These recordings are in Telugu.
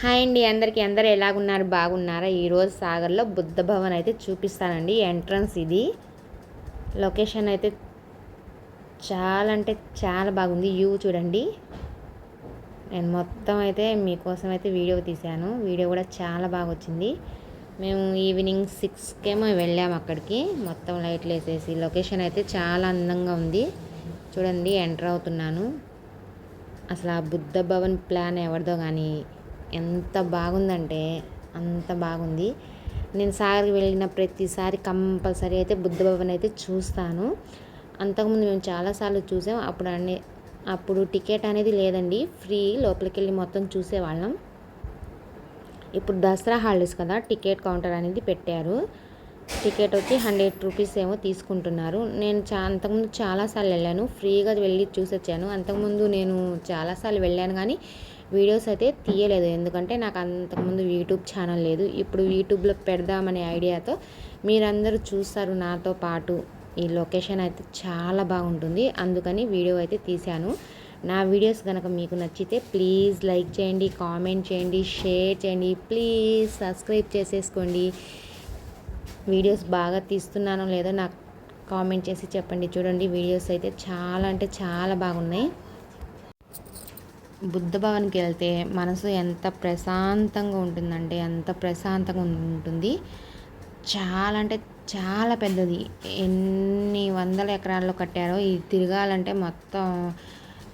హాయ్ అండి అందరికీ. అందరూ ఎలాగున్నారు? బాగున్నారా? ఈరోజు సాగర్లో బుద్ధ భవన్ అయితే చూపిస్తానండి. ఎంట్రన్స్ ఇది. లొకేషన్ అయితే చాలా అంటే చాలా బాగుంది. వ్యూ చూడండి. నేను మొత్తం అయితే మీకోసం అయితే వీడియో తీశాను. వీడియో కూడా చాలా బాగా వచ్చింది. మేము ఈవినింగ్ 6కేమో వెళ్ళాము అక్కడికి. మొత్తం లైట్లు వేసేసి లొకేషన్ అయితే చాలా అందంగా ఉంది. చూడండి, ఎంటర్ అవుతున్నాను. అసలు ఆ బుద్ధ భవన్ ప్లాన్ ఎవరిదో కానీ ఎంత బాగుందంటే అంత బాగుంది. నేను సాగర్కి వెళ్ళిన ప్రతిసారి కంపల్సరీ అయితే బుద్ధ భవన్ అయితే చూస్తాను. అంతకుముందు మేము చాలాసార్లు చూసాం. అప్పుడు టికెట్ అనేది లేదండి, ఫ్రీ. లోపలికి వెళ్ళి మొత్తం చూసేవాళ్ళం. ఇప్పుడు దసరా హాలిడేస్ కదా, టికెట్ కౌంటర్ అనేది పెట్టారు. టికెట్ వచ్చి 100 రూపీస్ ఏమో తీసుకుంటున్నారు. నేను అంతకుముందు చాలాసార్లు వెళ్ళాను, ఫ్రీగా వెళ్ళి చూసొచ్చాను. అంతకుముందు నేను చాలాసార్లు వెళ్ళాను కానీ వీడియోస్ అయితే తీయలేదు, ఎందుకంటే నాకు అంతకుముందు యూట్యూబ్ ఛానల్ లేదు. ఇప్పుడు యూట్యూబ్లో పెడదామనే ఐడియాతో మీరందరూ చూస్తారు నాతో పాటు. ఈ లొకేషన్ అయితే చాలా బాగుంటుంది, అందుకని వీడియో అయితే తీశాను. నా వీడియోస్ కనుక మీకు నచ్చితే ప్లీజ్ లైక్ చేయండి, కామెంట్ చేయండి, షేర్ చేయండి, ప్లీజ్ సబ్స్క్రైబ్ చేసేసుకోండి. వీడియోస్ బాగా తీస్తున్నానో లేదో నాకు కామెంట్ చేసి చెప్పండి. చూడండి, వీడియోస్ అయితే చాలా అంటే చాలా బాగున్నాయి. బుద్ధ భవన్కి వెళ్తే మనసు ఎంత ప్రశాంతంగా ఉంటుందంటే అంత ప్రశాంతంగా ఉంటుంది. చాలా అంటే చాలా పెద్దది. ఎన్ని వందల ఎకరాల్లో కట్టారో. ఇది తిరగాలంటే మొత్తం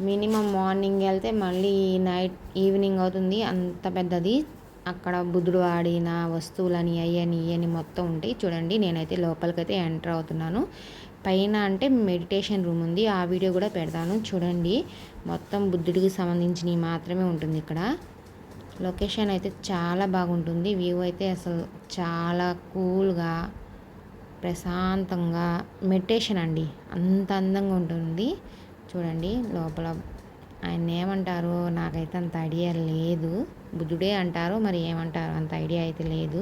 మినిమం మార్నింగ్ వెళ్తే మళ్ళీ ఈవినింగ్ అవుతుంది, అంత పెద్దది. అక్కడ బుద్ధుడు ఆడిన వస్తువులని అయ్యని మొత్తం ఉంటాయి. చూడండి, నేనైతే లోపలికైతే ఎంటర్ అవుతున్నాను. పైన అంటే మెడిటేషన్ రూమ్ ఉంది, ఆ వీడియో కూడా పెడతాను. చూడండి, మొత్తం బుద్ధుడికి సంబంధించినవి మాత్రమే ఉంటుంది ఇక్కడ. లొకేషన్ అయితే చాలా బాగుంటుంది. వ్యూ అయితే అసలు చాలా కూల్గా ప్రశాంతంగా మెడిటేషన్ అండి, అంత అందంగా ఉంటుంది. చూడండి, లోపల ఆయన ఏమంటారు నాకైతే అంత ఐడియా లేదు. బుద్ధుడే అంటారు, మరి ఏమంటారు అంత ఐడియా అయితే లేదు.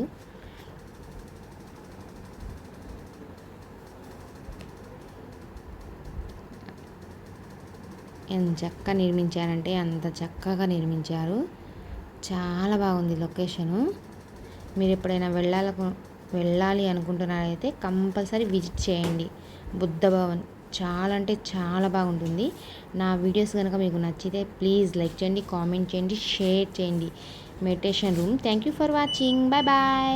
ఎంత చక్కగా నిర్మించారంటే అంత చక్కగా నిర్మించారు. చాలా బాగుంది లొకేషను. మీరు ఎప్పుడైనా వెళ్ళాలి అనుకుంటున్నారైతే కంపల్సరీ విజిట్ చేయండి బుద్ధ భవన్. చాలా అంటే చాలా బాగుంటుంది. నా వీడియోస్ కనుక మీకు నచ్చితే ప్లీజ్ లైక్ చేయండి, కామెంట్ చేయండి, షేర్ చేయండి. Meditation room. Thank you for watching. Bye bye.